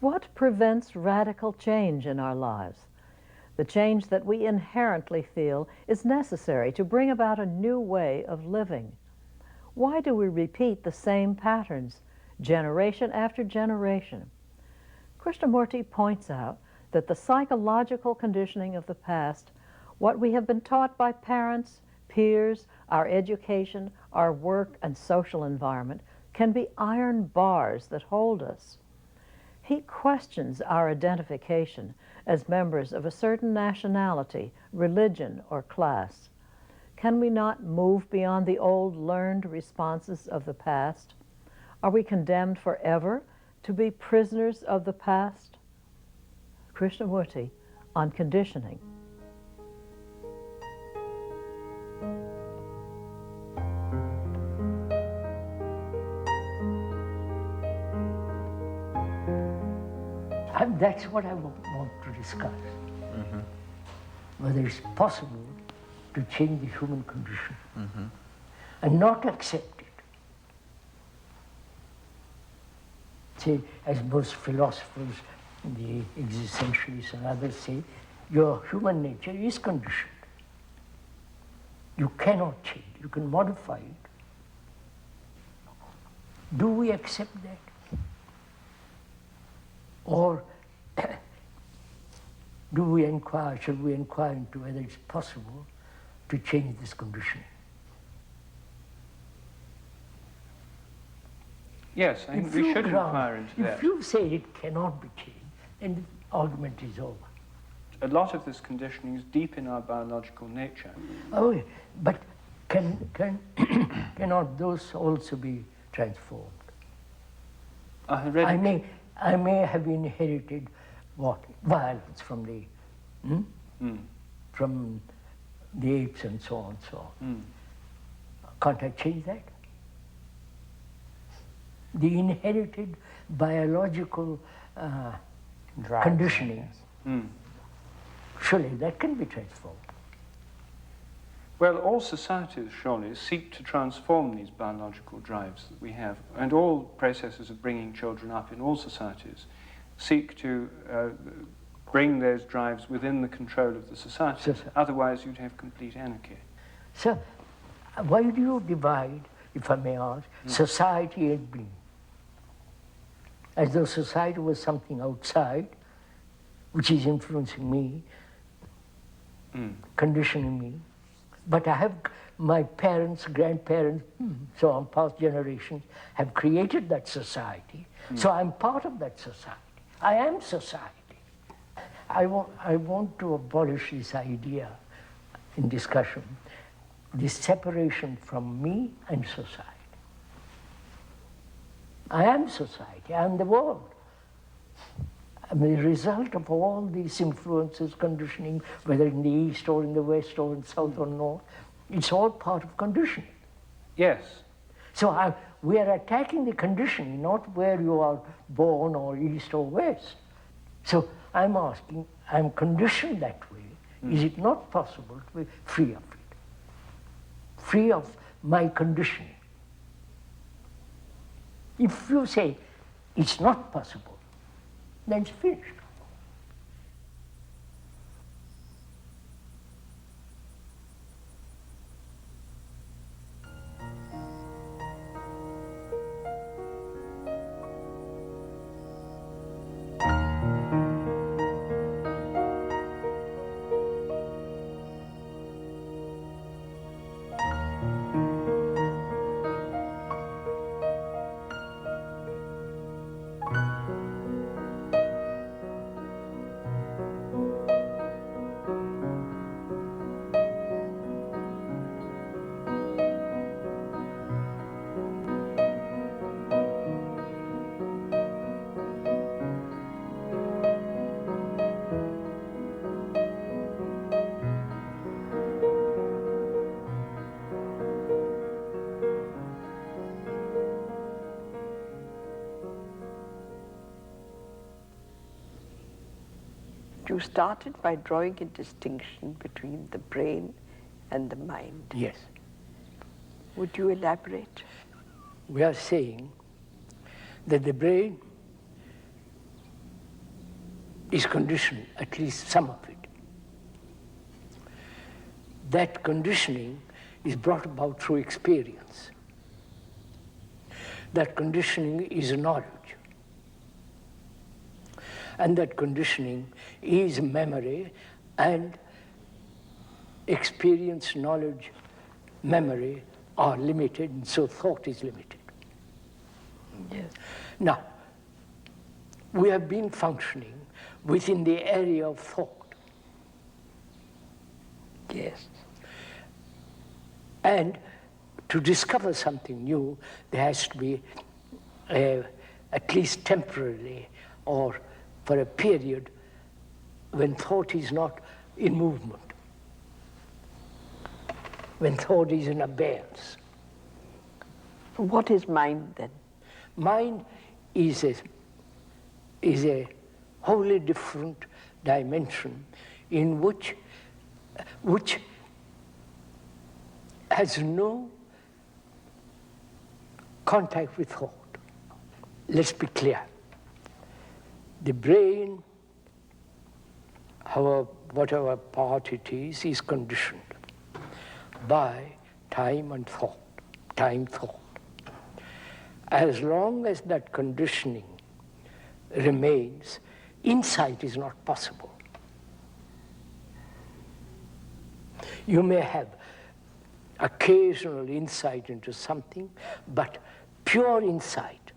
What prevents radical change in our lives? The change that we inherently feel is necessary to bring about a new way of living. Why do we repeat the same patterns, generation after generation? Krishnamurti points out that the psychological conditioning of the past, what we have been taught by parents, peers, our education, our work and social environment, can be iron bars that hold us. He questions our identification as members of a certain nationality, religion, or class. Can we not move beyond the old learned responses of the past? Are we condemned forever to be prisoners of the past? Krishnamurti on conditioning. That's what I want to discuss. Whether it's possible to change the human condition and not accept it. Say, as most philosophers, the existentialists and others say, your human nature is conditioned. You cannot change, you can modify it. Do we accept that? Or do we inquire, should we inquire into whether it's possible to change this condition? Yes, I think we should inquire into that. If you say it cannot be changed, then the argument is over. A lot of this conditioning is deep in our biological nature. Oh, but cannot those also be transformed? I may have inherited what? Violence from the apes and so on and so on. Can't I change that? The inherited biological conditioning, surely that can be transformed. Well, all societies, surely, seek to transform these biological drives that we have, and all processes of bringing children up in all societies seek to bring those drives within the control of the society. Otherwise, you'd have complete anarchy. So, why do you divide, if I may ask, society and being? As though society was something outside, which is influencing me, conditioning me. But I have my parents, grandparents, so on, past generations, have created that society. So I'm part of that society. I am society. I want to abolish this idea in discussion, this separation from me and society. I am society, I am the world. I'm the result of all these influences, conditioning, whether in the East or in the West or in South or North. It's all part of conditioning. Yes. So we are attacking the conditioning, not where you are born or East or West. So I'm asking, I'm conditioned that way. Is it not possible to be free of it? Free of my conditioning? If you say it's not possible, then it's finished. You started by drawing a distinction between the brain and the mind. Yes. Would you elaborate? We are saying that the brain is conditioned, at least some of it. That conditioning is brought about through experience. That conditioning is knowledge. And that conditioning is memory, and experience, knowledge, memory are limited, and so thought is limited. Yes. Now, we have been functioning within the area of thought. Yes. And to discover something new, there has to be, at least temporarily, or for a period, when thought is not in movement, when thought is in abeyance. What is mind then? Mind is a wholly different dimension in which has no contact with thought. Let's be clear. The brain, whatever part it is conditioned by time and thought, time-thought. As long as that conditioning remains, insight is not possible. You may have occasional insight into something, but pure insight,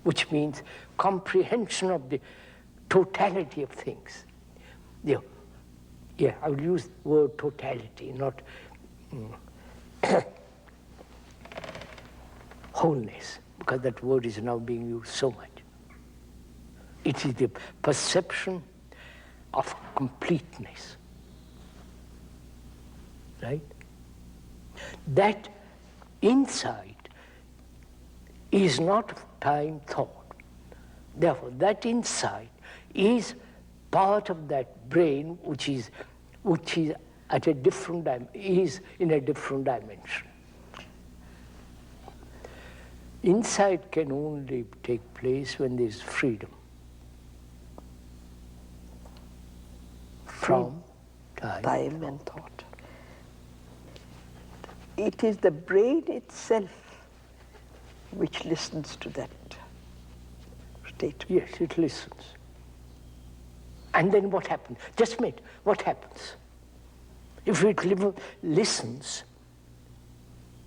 which means comprehension of the totality of things. Yeah, I will use the word totality, not wholeness, because that word is now being used so much. It is the perception of completeness, right? That insight is not time thought. Therefore, that insight is part of that brain which is at a different is in a different dimension. Insight can only take place when there is freedom from time and thought. It is the brain itself which listens to that statement. Yes, it listens. And then what happens? Just a minute, what happens? If it listens,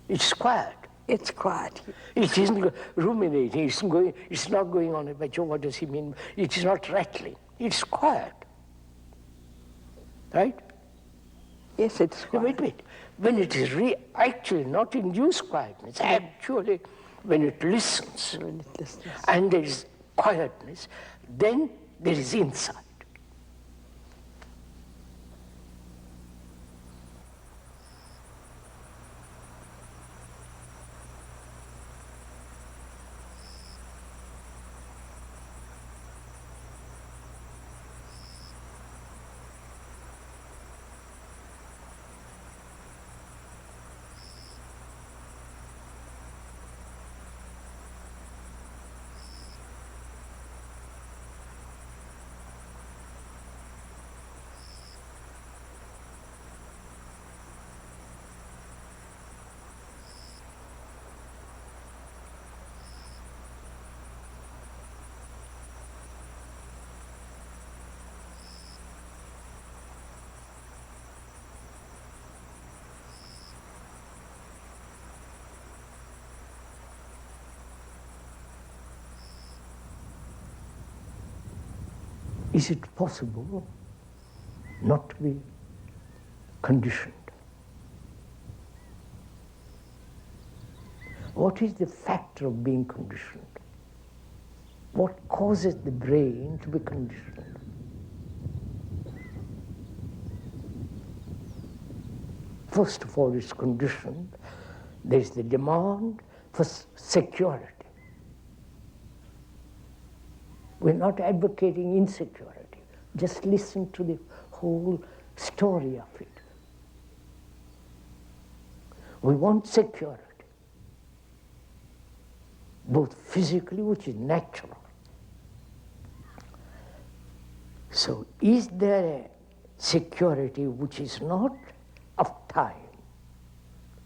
it's quiet. It's quiet. It isn't ruminating, it's not going on, but what does he mean? It is not rattling, it's quiet. Right? Yes, it's quiet. Wait. When it is actually not induced quietness, actually when it listens, and there is quietness, then there is insight. Is it possible not to be conditioned? What is the factor of being conditioned? What causes the brain to be conditioned? First of all, it's conditioned. There is the demand for security. We're not advocating insecurity. Just listen to the whole story of it. We want security, both physically, which is natural. So is there a security which is not of time?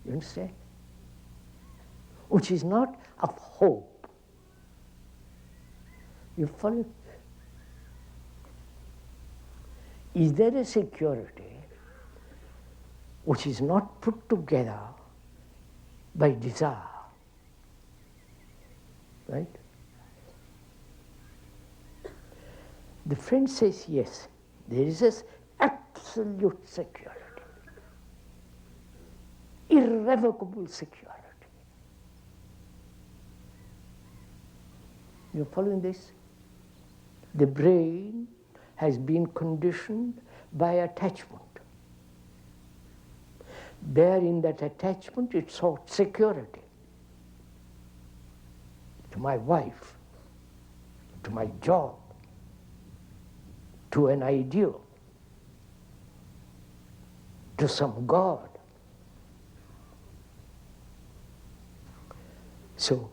You understand? Which is not of hope. You follow? Is there a security which is not put together by desire? Right? The friend says, yes, there is this absolute security, irrevocable security. You following this? The brain has been conditioned by attachment. There in that attachment it sought security. To my wife, to my job, to an ideal, to some God. So,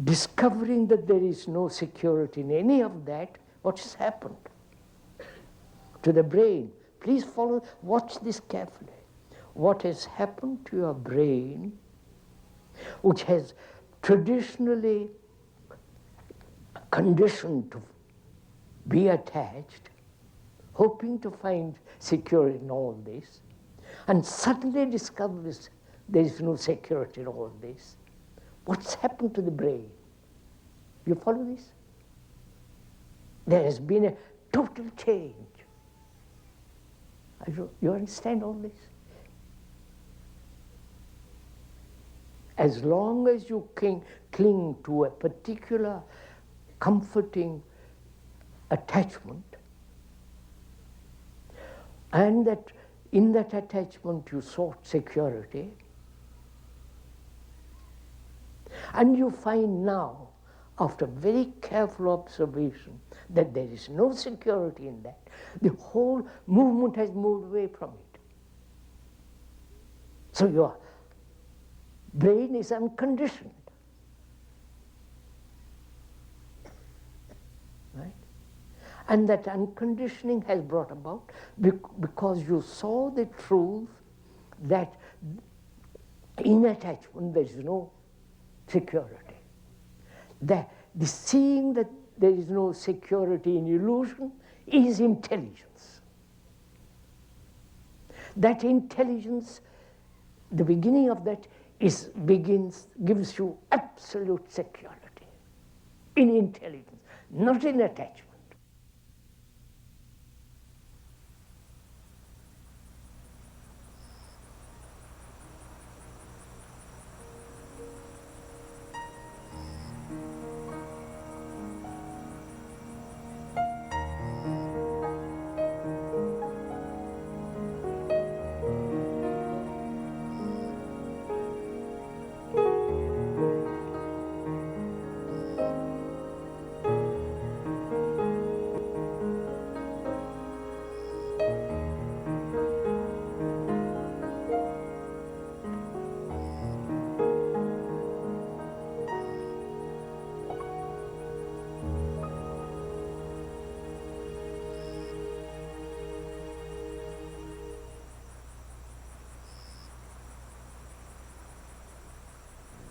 discovering that there is no security in any of that, what has happened to the brain? Please follow, watch this carefully. What has happened to your brain, which has traditionally conditioned to be attached, hoping to find security in all this, and suddenly discovers there is no security in all this. What's happened to the brain? You follow this? There has been a total change. You understand all this? As long as you cling to a particular comforting attachment, and that in that attachment you sought security, and you find now, after very careful observation, that there is no security in that, the whole movement has moved away from it. So your brain is unconditioned. Right? And that unconditioning has brought about because you saw the truth that in attachment there is no security. The seeing that there is no security in illusion is intelligence. That intelligence, the beginning of that gives you absolute security in intelligence, not in attachment.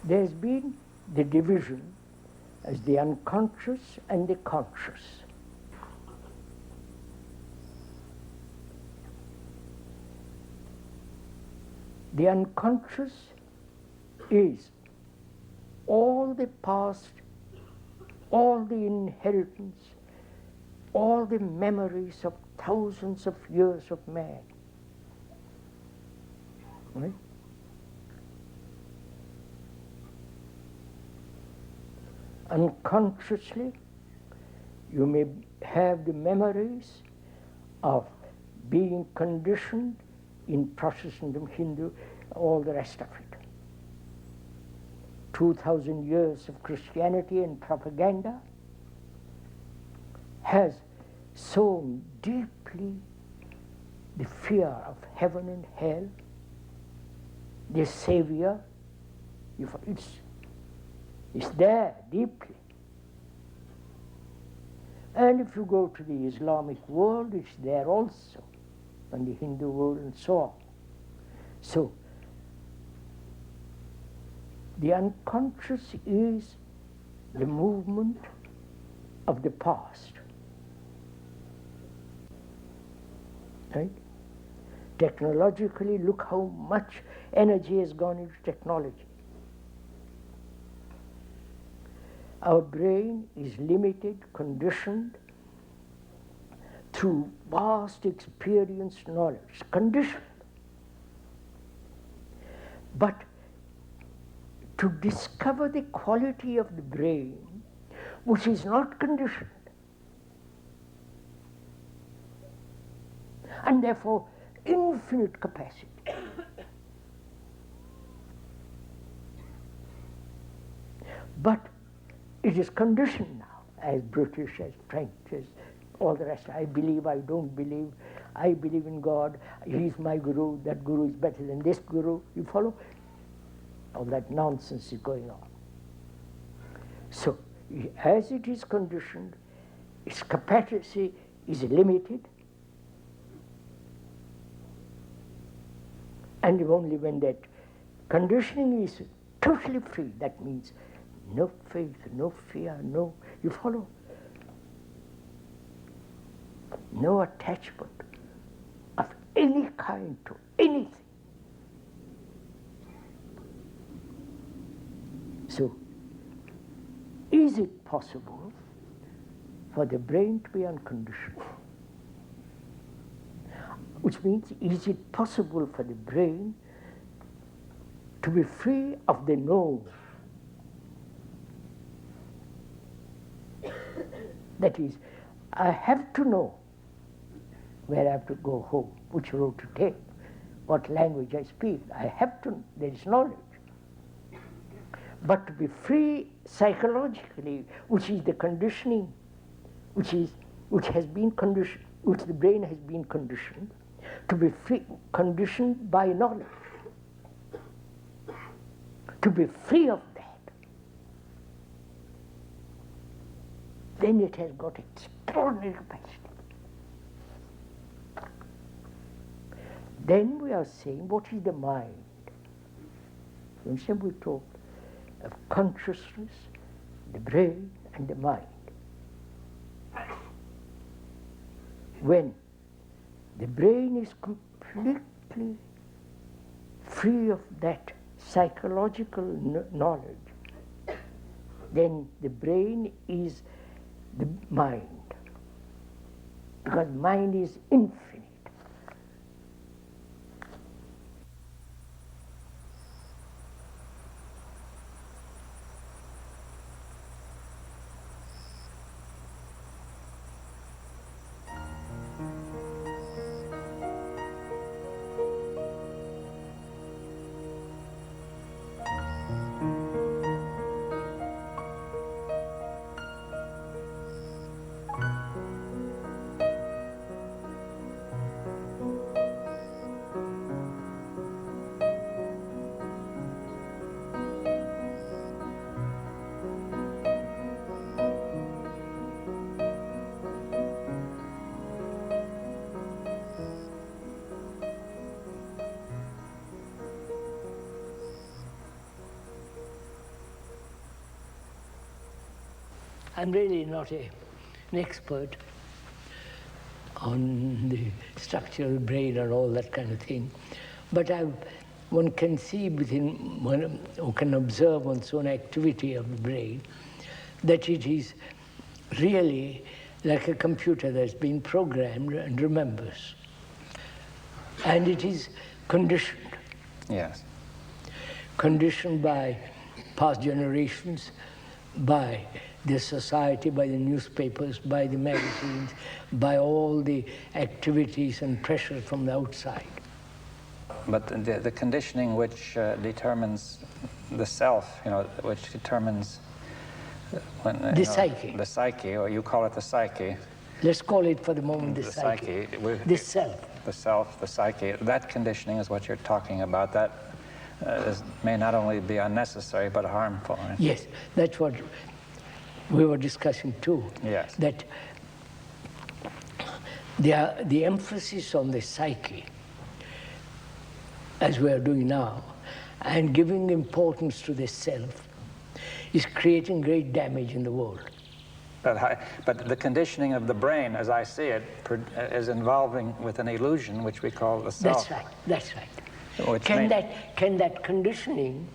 There's been the division as the unconscious and the conscious. The unconscious is all the past, all the inheritance, all the memories of thousands of years of man. Right? Unconsciously, you may have the memories of being conditioned in Protestant, Hindu, all the rest of it. 2,000 years of Christianity and propaganda has so deeply the fear of heaven and hell, the Savior, it's there deeply. And if you go to the Islamic world, it's there also, and the Hindu world and so on. So, the unconscious is the movement of the past. Right? Technologically, look how much energy has gone into technology. Our brain is limited, conditioned through vast experienced knowledge, conditioned. But to discover the quality of the brain, which is not conditioned, and therefore infinite capacity. But it is conditioned now, as British, as French, as all the rest. I believe, I don't believe, I believe in God, he is my guru, that guru is better than this guru. You follow? All that nonsense is going on. So, as it is conditioned, its capacity is limited, and only when that conditioning is totally free, that means no faith, no fear, no, you follow? No attachment of any kind to anything. So, is it possible for the brain to be unconditioned? Which means, is it possible for the brain to be free of the known? That is, I have to know where I have to go home, which road to take, what language I speak. I have to, there is knowledge. But to be free psychologically, which is the conditioning, which has been conditioned, which the brain has been conditioned, to be free, conditioned by knowledge. To be free of that, then it has got extraordinary capacity. Then we are saying, what is the mind? You understand, we talk of consciousness, the brain, and the mind. When the brain is completely free of that psychological knowledge, then the brain is the mind, because mind is infinite. I'm really not an expert on the structure of the brain and all that kind of thing, but one can see one can observe one's own activity of the brain, that it is really like a computer that's been programmed and remembers. And it is conditioned. Yes. Conditioned by past generations, by the society, by the newspapers, by the magazines, by all the activities and pressure from the outside. But the conditioning which determines the self, which determines the psyche. The psyche, or you call it the psyche, Let's call it for the moment the psyche. The self. The self, the psyche, that conditioning is what you're talking about. That may not only be unnecessary, but harmful. Right? Yes, that's what we were discussing too. Yes. That the emphasis on the psyche, as we are doing now, and giving importance to the self, is creating great damage in the world. But the conditioning of the brain, as I see it, is involving with an illusion which we call the self. That's right, that's right. Can that conditioning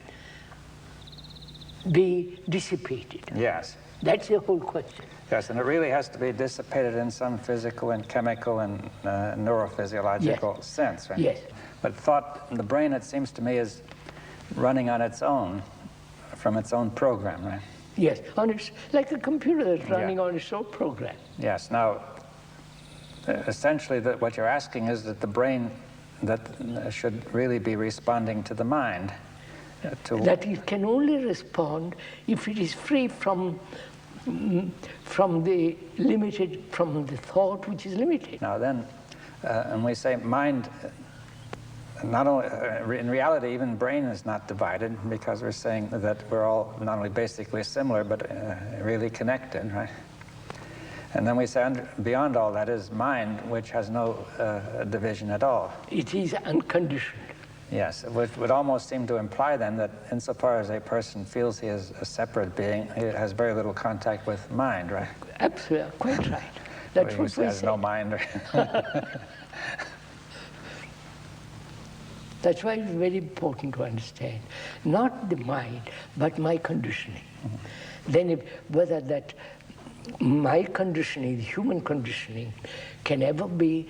be dissipated? Yes. That's the whole question. Yes, and it really has to be dissipated in some physical and chemical and neurophysiological sense, right? Yes. But thought, the brain, it seems to me, is running on its own, from its own program, right? Yes, it's like a computer that's running on its own program. Yes. Now, essentially, what you're asking is that the brain that should really be responding to the mind. That it can only respond if it is free from the thought which is limited. Now then, and we say mind, not only, in reality, even brain is not divided, because we're saying that we're all not only basically similar, but really connected, right? And then we say beyond all that is mind, which has no division at all. It is unconditioned. Yes, it would almost seem to imply then that insofar as a person feels he is a separate being, he has very little contact with mind, right? Absolutely, quite right. That's what we say. Has no mind. That's why it's very important to understand, not the mind, but my conditioning. Mm-hmm. Then whether that my conditioning, the human conditioning, can ever be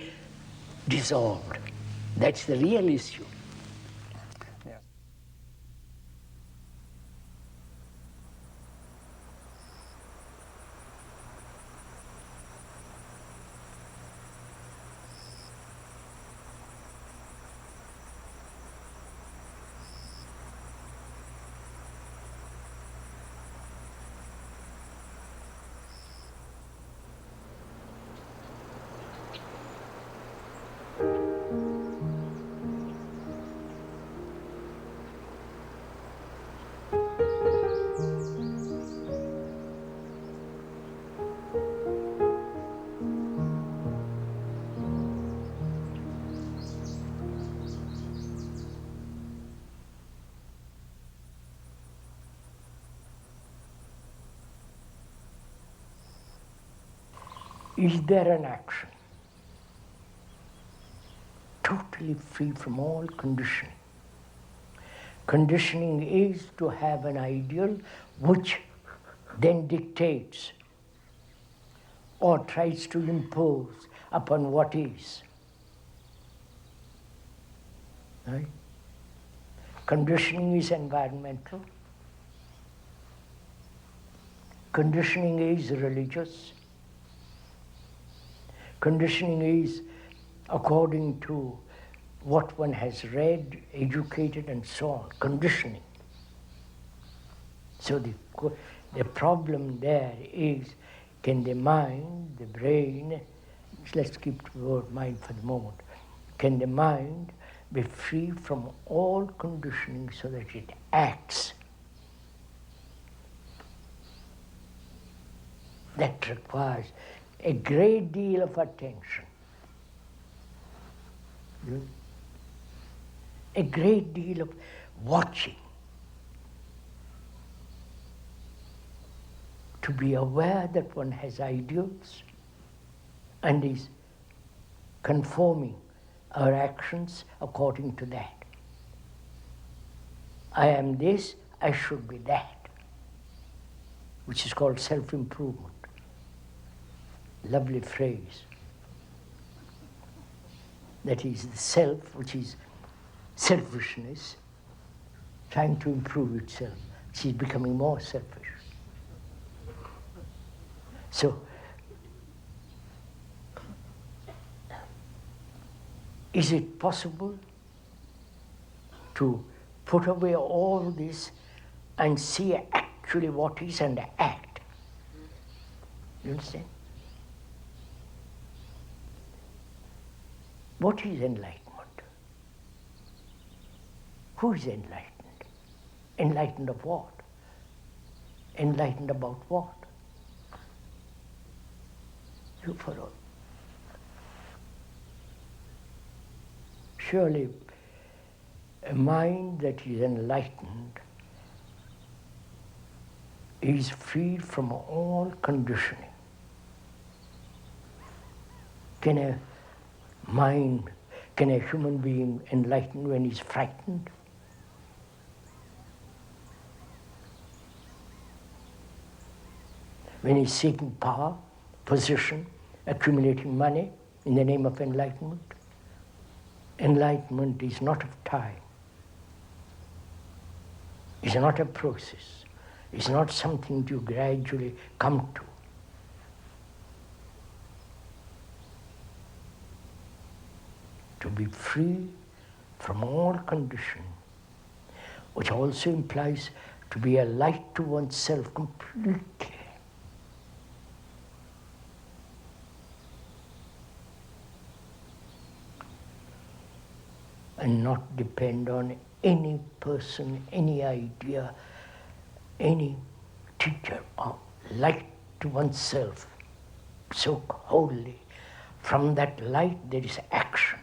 dissolved. That's the real issue. Yes. Is there an action totally free from all conditioning? Conditioning is to have an ideal which then dictates or tries to impose upon what is. Right? Conditioning is environmental. Conditioning is religious. Conditioning is according to what one has read, educated, and so on. Conditioning. So the problem there is, can the mind, the brain, let's keep the word mind for the moment, can the mind be free from all conditioning so that it acts? That requires a great deal of attention. A great deal of watching. To be aware that one has ideals and is conforming our actions according to that. I am this, I should be that, which is called self-improvement. Lovely phrase. That is the self, which is selfishness, trying to improve itself. She's becoming more selfish. So, is it possible to put away all this and see actually what is and act? You understand? What is enlightenment? Who is enlightened? Enlightened of what? Enlightened about what? You follow? Surely a mind that is enlightened is freed from all conditioning. Can a human being enlighten when he's frightened? When he's seeking power, position, accumulating money in the name of enlightenment? Enlightenment is not of time. It's not a process. It's not something you gradually come to. To be free from all condition, which also implies to be a light to oneself completely. And not depend on any person, any idea, any teacher, or light to oneself so wholly. From that light there is action.